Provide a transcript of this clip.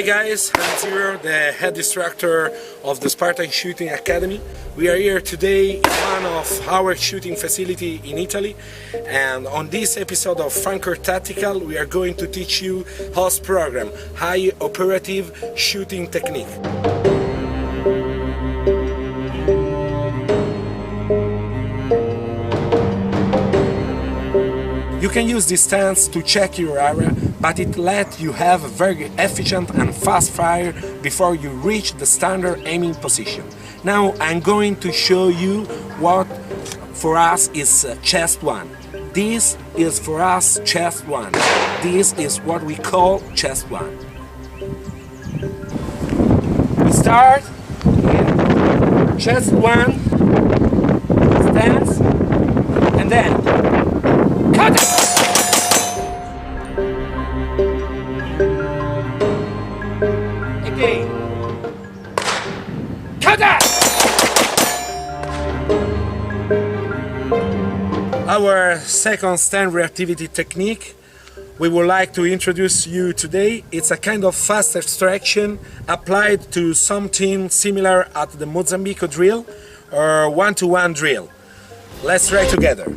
Hi guys, I'm Zero, the head instructor of the Spartan Shooting Academy. We are here today in one of our shooting facility in Italy, and on this episode of Franco Tactical we are going to teach you HOS program, High Operative Shooting Technique. You can use this stance to check your area, but it lets you have a very efficient and fast fire before you reach the standard aiming position. Now I'm going to show you what for us is chest one. This is for us chest one. This is what we call chest one. We start with chest one, stance, and then cut it! Again. Cut it! Our second stand reactivity technique we would like to introduce you today. It's a kind of fast extraction applied to something similar at the Mozambique drill or one-to-one drill. Let's try together.